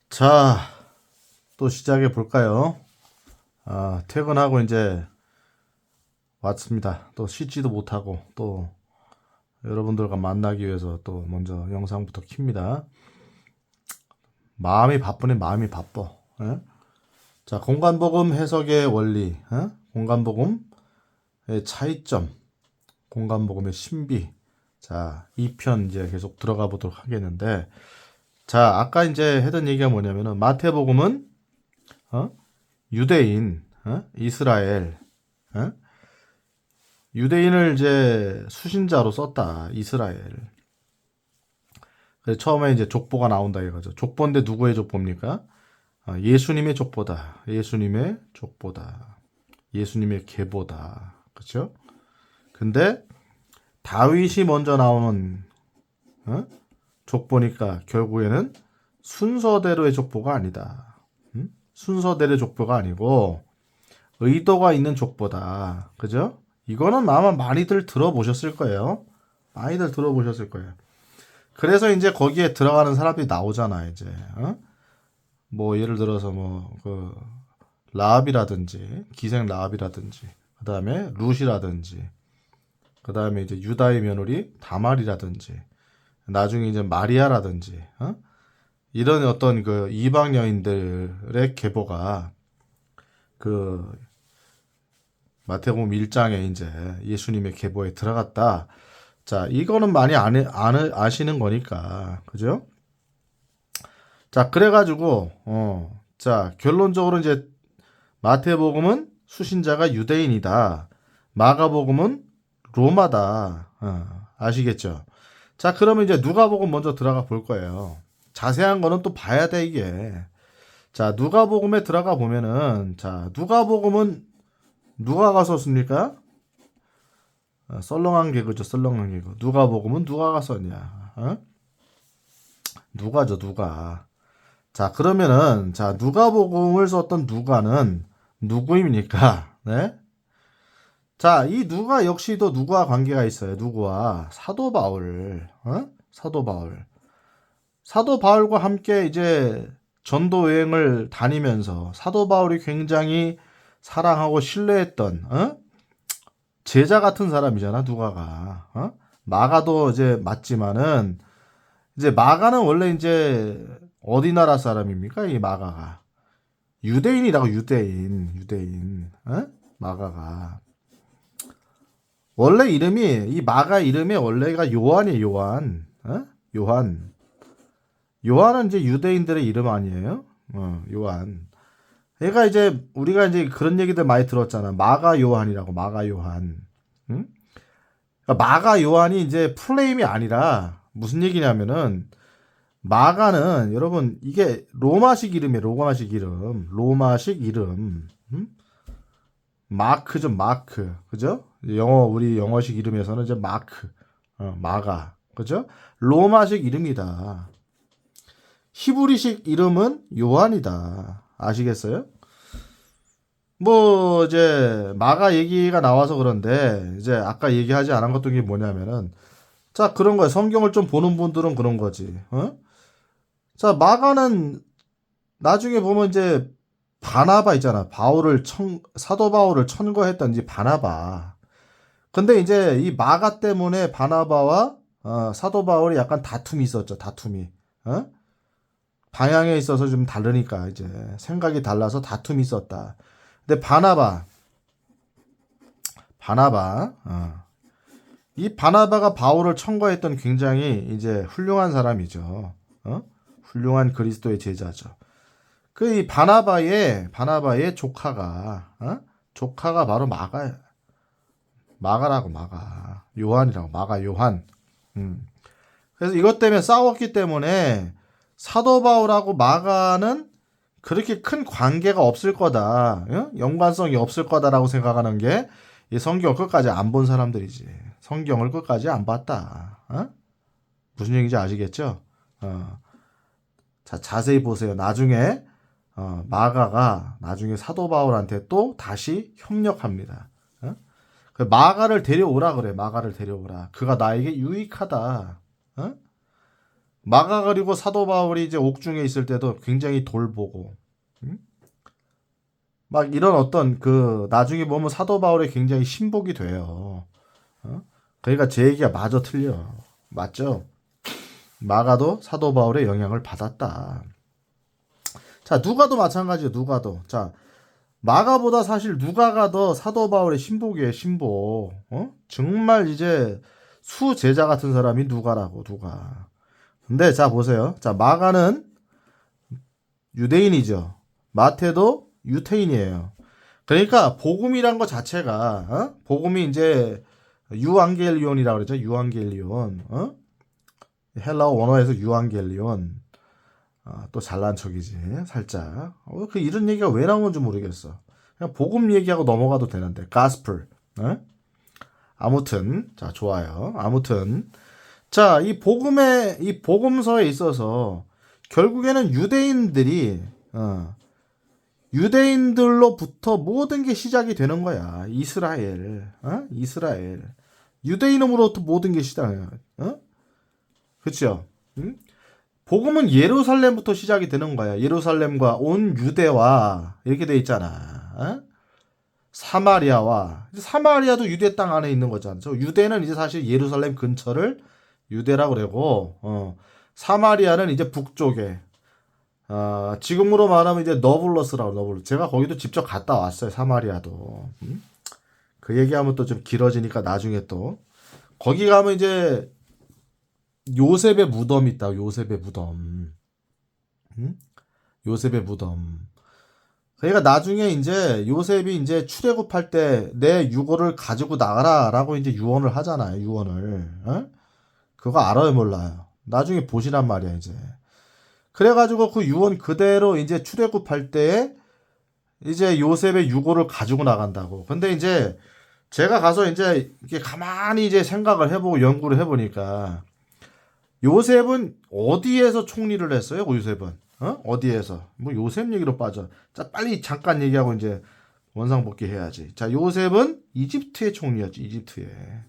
자, 또 시작해 볼까요? 퇴근하고 이제 왔습니다. 또 씻지도 못하고 또 여러분들과 만나기 위해서 또 먼저 영상부터 킵니다. 마음이 바쁘네, 마음이 바빠. 예? 자, 공간복음 해석의 원리, 공간복음의 차이점, 공간복음의 신비. 자, 2편 이제 계속 들어가 보도록 하겠는데, 자, 아까 이제 했던 얘기가 뭐냐면은 마태복음은 유대인, 이스라엘, 어? 유대인을 이제 수신자로 썼다. 이스라엘. 그래서 처음에 이제 족보가 나온다 이거죠. 족보인데 누구의 족보입니까? 예수님의 족보다. 예수님의 족보다. 예수님의 계보다. 그렇죠? 근데 다윗이 먼저 나오는 족보니까 결국에는 순서대로의 족보가 아니다. 순서대로의 족보가 아니고 의도가 있는 족보다. 그죠? 이거는 아마 많이들 들어보셨을 거예요. 많이들 들어보셨을 거예요. 그래서 이제 거기에 들어가는 사람들이 나오잖아, 이제. 뭐, 예를 들어서 라합이라든지, 기생 라합이라든지, 그 다음에 룻이라든지, 그 다음에 이제 유다의 며느리 다말이라든지, 나중에 이제 마리아라든지, 이런 어떤 그 이방 여인들의 계보가 그 마태복음 1장에 이제 예수님의 계보에 들어갔다. 자, 이거는 많이 아시는 거니까. 그죠? 자, 그래가지고, 자, 결론적으로 이제 마태복음은 수신자가 유대인이다. 마가복음은 로마다. 아시겠죠? 자, 그러면 이제 누가복음 먼저 들어가 볼 거예요. 자세한 거는 또 봐야 돼, 이게. 자, 누가복음에 들어가 보면은, 자, 누가복음은 누가가 썼습니까? 썰렁한 개그죠, 썰렁한 개그. 누가복음은 누가가 썼냐? 누가죠, 누가. 자, 그러면은, 자, 누가복음을 썼던 누가는 누구입니까? 네? 자, 이 누가 역시도 누구와 관계가 있어요. 누구와? 사도 바울. 사도 바울. 사도 바울과 함께 이제 전도 여행을 다니면서 사도 바울이 굉장히 사랑하고 신뢰했던 제자 같은 사람이잖아, 누가가. 마가도 이제 맞지만은 이제 마가는 원래 이제 어디 나라 사람입니까? 이 마가가 유대인이라고. 유대인. 마가가 원래 이름이, 이 마가 이름이 원래가 요한이에요. 요한. 요한은 이제 유대인들의 이름 아니에요? 요한. 얘가 이제 우리가 이제 그런 얘기들 많이 들었잖아. 마가 요한이라고. 마가 요한. 응? 그러니까 마가 요한이 이제 풀네임이 아니라 무슨 얘기냐면은 마가는 여러분 이게 로마식 이름이에요. 로마식 이름. 마크죠. 마크. 그죠? 우리 영어식 이름에서는 이제 마크. 마가. 그죠? 로마식 이름이다. 히브리식 이름은 요한이다. 아시겠어요? 뭐 이제 마가 얘기가 나와서 그런데 이제 아까 얘기하지 않은 것도 이게 뭐냐면은 자, 그런 거예요. 성경을 좀 보는 분들은 그런 거지. 자, 마가는 나중에 보면 이제 바나바 있잖아. 사도 바울을 천거했던 이 바나바. 근데 이제 이 마가 때문에 바나바와 사도 바울이 약간 다툼이 있었죠. 다툼이. 방향에 있어서 좀 다르니까 이제 생각이 달라서 다툼이 있었다. 근데 이 바나바가 바울을 청거했던 굉장히 이제 훌륭한 사람이죠. 훌륭한 그리스도의 제자죠. 그 이 바나바의 조카가 바로 마가라고. 요한이라고. 마가 요한. 그래서 이것 때문에 싸웠기 때문에 사도 바울하고 마가는 그렇게 큰 관계가 없을 거다. 연관성이 없을 거다라고 생각하는 게 이 성경을 끝까지 안 본 사람들이지. 성경을 끝까지 안 봤다. 무슨 얘기인지 아시겠죠? 자, 자세히 보세요. 나중에 마가가 나중에 사도 바울한테 또 다시 협력합니다. 마가를 데려오라 그래. 마가를 데려오라. 그가 나에게 유익하다. 마가 그리고 사도 바울이 이제 옥중에 있을 때도 굉장히 돌보고, 음? 막 이런 어떤 그 나중에 보면 사도 바울이 굉장히 신복이 돼요. 어? 그러니까 제 얘기가 마저 틀려. 맞죠? 마가도 사도 바울의 영향을 받았다. 자, 누가도 마찬가지예요. 누가도. 자, 마가보다 사실 누가가 더 사도 바울의 신복이에요. 신복. 정말 이제 수제자 같은 사람이 누가라고. 누가. 근데 자 보세요. 자, 마가는 유대인이죠. 마태도 유태인이에요. 그러니까 복음이란 것 자체가 복음이 이제 유앙겔리온이라고 그러죠. 유앙겔리온. 헬라어 원어에서 유앙겔리온. 또 잘난 척이지 살짝. 그 이런 얘기가 왜 나오는지 모르겠어. 그냥 복음 얘기하고 넘어가도 되는데. 가스플. 아무튼 자 좋아요. 아무튼 자 이 복음서에 있어서 결국에는 유대인들로부터 모든 게 시작이 되는 거야. 이스라엘. 이스라엘. 유대인으로부터 모든 게 시작이야. 그렇죠? 응? 복음은 예루살렘부터 시작이 되는 거야. 예루살렘과 온 유대와 이렇게 돼 있잖아. 사마리아도 유대 땅 안에 있는 거잖아. 유대는 이제 사실 예루살렘 근처를 유대라고 그러고, 사마리아는 이제 북쪽에, 지금으로 말하면 이제 너블러스라고. 너블러스. 제가 거기도 직접 갔다 왔어요. 사마리아도. 그 얘기하면 또 좀 길어지니까 나중에 또 거기 가면 이제 요셉의 무덤이 있다. 요셉의 무덤. 요셉의 무덤. 그러니까 나중에 이제 요셉이 이제 출애굽할 때 내 유고를 가지고 나가라라고 이제 유언을 하잖아요. 유언을. 그거 알아요, 몰라요? 나중에 보시란 말이야, 이제. 그래가지고 그 유언 그대로 이제 출애굽할 때 이제 요셉의 유고를 가지고 나간다고. 근데 이제 제가 가서 이제 이렇게 가만히 이제 생각을 해보고 연구를 해보니까 요셉은 어디에서 총리를 했어요? 요셉은 어디에서? 뭐 요셉 얘기로 빠져. 자, 빨리 잠깐 얘기하고 이제 원상복귀 해야지. 자, 요셉은 이집트의 총리였지. 이집트에.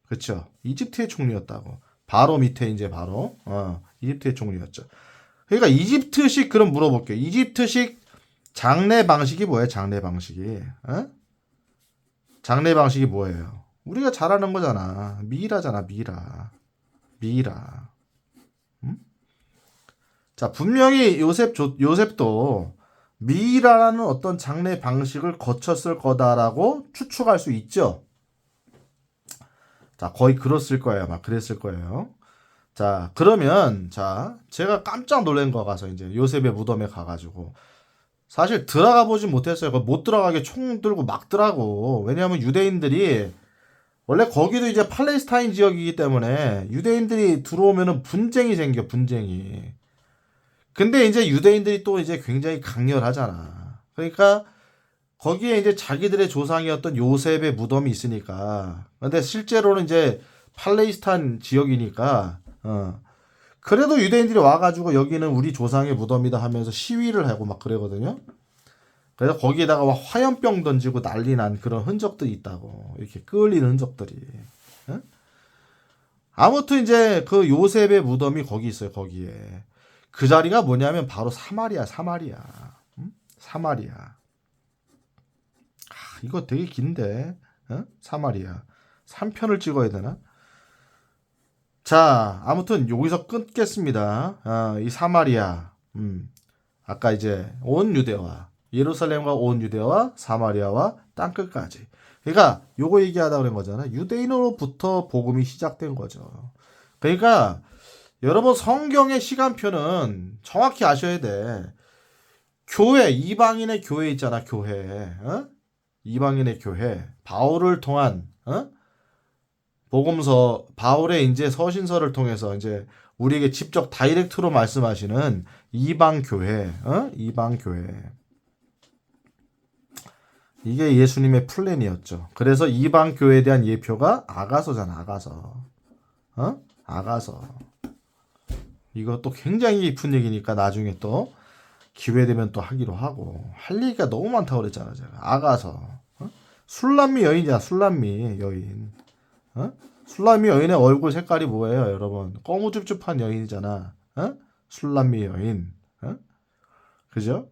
그렇죠. 이집트의 총리였다고. 바로 밑에 이제 바로 이집트의 총리였죠. 그러니까 이집트식 그럼 물어볼게요. 이집트식 장례 방식이 뭐예요? 장례 방식이. 장례 방식이 뭐예요? 우리가 잘 아는 거잖아. 미라잖아. 미라. 자, 분명히 요셉도 미라라는 어떤 장례 방식을 거쳤을 거다라고 추측할 수 있죠. 자, 거의 그랬을 거예요. 막 그랬을 거예요. 자, 그러면 자, 제가 깜짝 놀란 거 가서 이제 요셉의 무덤에 가가지고 사실 들어가 보진 못했어요. 못 들어가게 총 들고 막더라고. 왜냐하면 유대인들이 원래 거기도 이제 팔레스타인 지역이기 때문에 유대인들이 들어오면은 분쟁이 생겨. 분쟁이. 근데 이제 유대인들이 또 이제 굉장히 강렬하잖아. 그러니까 거기에 이제 자기들의 조상이었던 요셉의 무덤이 있으니까. 근데 실제로는 이제 팔레스타인 지역이니까, 그래도 유대인들이 와가지고 여기는 우리 조상의 무덤이다 하면서 시위를 하고 막 그러거든요. 그래서 거기에다가 막 화염병 던지고 난리 난 그런 흔적들이 있다고. 이렇게 끌리는 흔적들이. 아무튼 이제 그 요셉의 무덤이 거기 있어요, 거기에. 그 자리가 뭐냐면 바로 사마리아. 사마리아. 이거 되게 긴데. 사마리아. 3편을 찍어야 되나? 자, 아무튼 여기서 끊겠습니다. 이 사마리아. 아까 이제 온 유대와 예루살렘과 온 유대와 사마리아와 땅끝까지. 그러니까 요거 얘기하다 그런 거잖아. 유대인으로부터 복음이 시작된 거죠. 그러니까 여러분 성경의 시간표는 정확히 아셔야 돼. 교회, 이방인의 교회 있잖아. 교회. 이방인의 교회. 바울을 통한 복음서, 바울의 이제 서신서를 통해서 이제 우리에게 직접 다이렉트로 말씀하시는 이방 교회. 이방 교회. 이게 예수님의 플랜이었죠. 그래서 이방 교회에 대한 예표가 아가서잖아. 아가서. 이것도 굉장히 깊은 얘기니까 나중에 또 기회 되면 또 하기로 하고. 할 얘기가 너무 많다고 그랬잖아. 제가. 아가서. 술람미 여인이야. 술람미 여인. 술람미 여인의 얼굴 색깔이 뭐예요, 여러분? 거무줍줍한 여인이잖아. 어? 술람미 여인. 어? 그죠?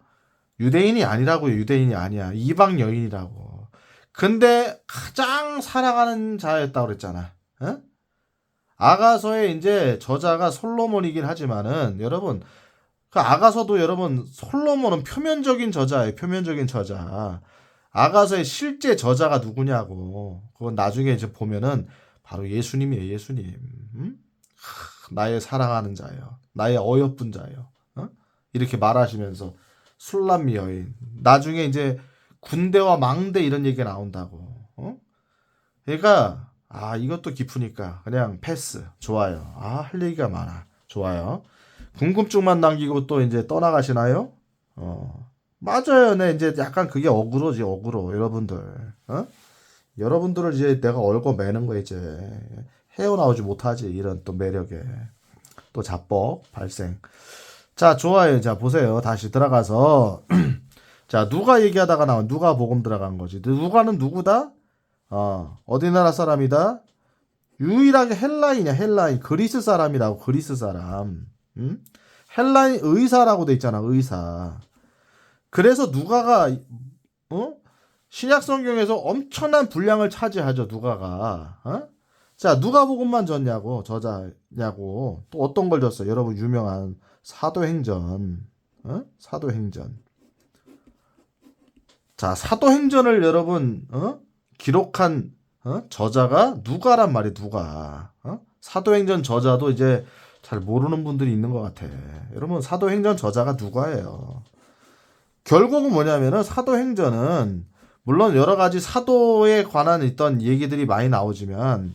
유대인이 아니라고요. 유대인이 아니야. 이방 여인이라고. 근데 가장 사랑하는 자였다고 그랬잖아. 어? 아가서의 이제 저자가 솔로몬이긴 하지만은 여러분 그 아가서도 여러분 솔로몬은 표면적인 저자예요. 표면적인 저자. 아가서의 실제 저자가 누구냐고. 그건 나중에 이제 보면은 바로 예수님이에요. 예수님. 나의 사랑하는 자예요. 나의 어여쁜 자예요. 어? 이렇게 말하시면서 술람미 여인. 나중에 이제 군대와 망대 이런 얘기가 나온다고. 어? 그러니까 이것도 깊으니까 그냥 패스. 좋아요. 할 얘기가 많아. 좋아요. 궁금증만 남기고 또 이제 떠나가시나요? 맞아요. 네, 이제 약간 그게 어그로지, 어그로. 여러분들. 어? 여러분들을 이제 내가 얽어매는 거야, 이제. 헤어나오지 못하지. 이런 또 매력에. 또 자뻑 발생. 자, 좋아요. 자, 보세요. 다시 들어가서. 자, 누가 얘기하다가 나온, 누가 복음 들어간 거지. 누가는 누구다? 어디 나라 사람이다? 유일하게 헬라인이야, 헬라인. 그리스 사람이라고, 그리스 사람. 응? 헬라인 의사라고 돼 있잖아, 의사. 그래서 누가가, 신약 성경에서 엄청난 분량을 차지하죠, 누가가. 자, 누가 복음만 졌냐고, 저자냐고. 또 어떤 걸 졌어? 여러분 유명한 사도행전. 사도행전. 자, 사도행전을 여러분, 기록한, 저자가 누가란 말이야, 누가. 사도행전 저자도 이제 잘 모르는 분들이 있는 것 같아. 여러분, 사도행전 저자가 누가예요? 결국은 뭐냐면은, 사도행전은, 물론 여러 가지 사도에 관한 있던 얘기들이 많이 나오지만,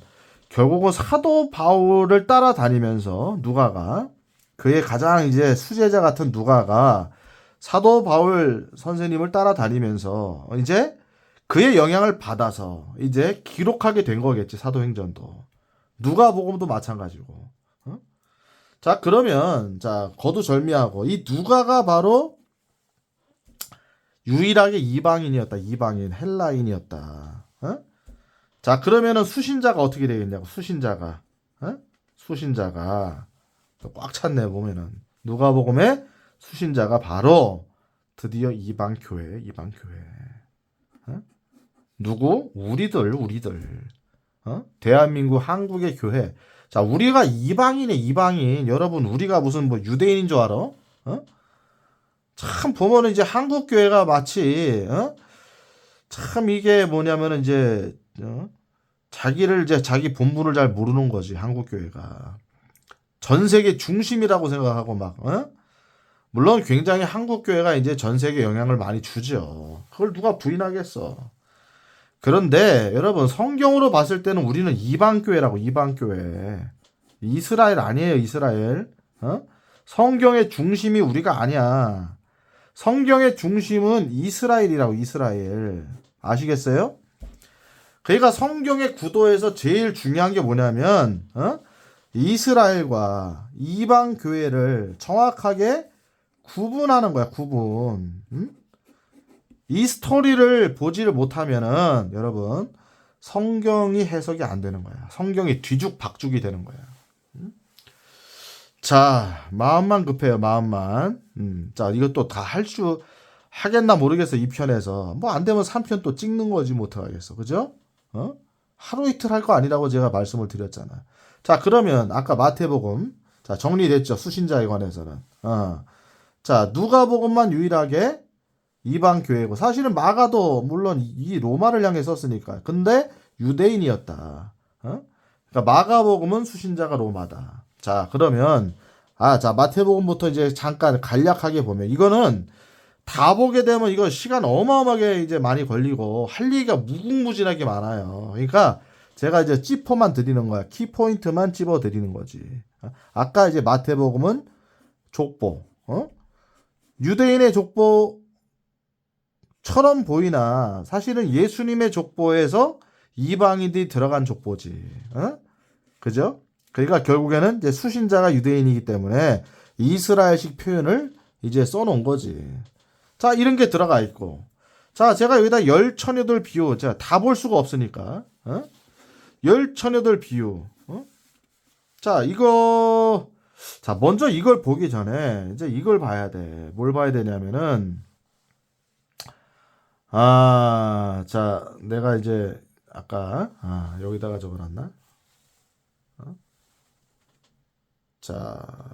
결국은 사도 바울을 따라다니면서, 누가가, 그의 가장 이제 수제자 같은 누가가, 사도 바울 선생님을 따라다니면서, 이제 그의 영향을 받아서, 이제 기록하게 된 거겠지, 사도행전도. 누가복음도 마찬가지고. 자, 그러면, 자, 거두절미하고, 이 누가가 바로 유일하게 이방인이었다. 이방인, 헬라인이었다. 자, 그러면은 수신자가 어떻게 되겠냐고, 수신자가. 수신자가. 꽉 찼네, 보면은. 누가복음의 수신자가 바로 드디어 이방교회, 이방교회. 누구? 우리들. 대한민국, 한국의 교회. 자, 우리가 이방인의 이방인. 여러분, 우리가 무슨 뭐 유대인인 줄 알아? 참 보면은 이제 한국 교회가 마치 참 이게 뭐냐면은 이제 자기를 이제 자기 본분을 잘 모르는 거지, 한국 교회가. 전 세계 중심이라고 생각하고 막 물론 굉장히 한국 교회가 이제 전 세계 영향을 많이 주죠. 그걸 누가 부인하겠어. 그런데 여러분 성경으로 봤을 때는 우리는 이방 교회라고, 이방 교회. 이스라엘 아니에요, 이스라엘. 성경의 중심이 우리가 아니야. 성경의 중심은 이스라엘이라고, 이스라엘. 아시겠어요? 그러니까 성경의 구도에서 제일 중요한 게 뭐냐면 이스라엘과 이방 교회를 정확하게 구분하는 거야, 구분. 이 스토리를 보지를 못하면은 여러분 성경이 해석이 안 되는 거야. 성경이 뒤죽박죽이 되는 거야. 자, 마음만 급해요, 마음만. 자, 이것도 다 하겠나 모르겠어, 2편에서. 뭐 안 되면 3편 또 찍는 거지, 못하겠어. 그죠? 하루 이틀 할 거 아니라고 제가 말씀을 드렸잖아. 자, 그러면 아까 마태복음. 자, 정리됐죠, 수신자에 관해서는. 자, 누가복음만 유일하게 이방 교회고, 사실은 마가도 물론 이 로마를 향해 썼으니까. 근데 유대인이었다. 그러니까 마가복음은 수신자가 로마다. 자, 그러면 자, 마태복음부터 이제 잠깐 간략하게 보면, 이거는 다 보게 되면 이거 시간 어마어마하게 이제 많이 걸리고 할 얘기가 무궁무진하게 많아요. 그러니까 제가 이제 찌포만 드리는 거야. 키포인트만 찝어 드리는 거지. 아까 이제 마태복음은 족보, 유대인의 족보처럼 보이나 사실은 예수님의 족보에서 이방인들이 들어간 족보지. 그죠? 그러니까 결국에는 이제 수신자가 유대인이기 때문에 이스라엘식 표현을 이제 써놓은 거지. 자, 이런 게 들어가 있고. 자, 제가 여기다 열 처녀들 비유, 제가 다 볼 수가 없으니까. 열처녀들 비유. 자, 이거, 자, 먼저 이걸 보기 전에, 이제 이걸 봐야 돼. 뭘 봐야 되냐면은, 자, 내가 이제, 아까, 여기다가 적어놨나? 자,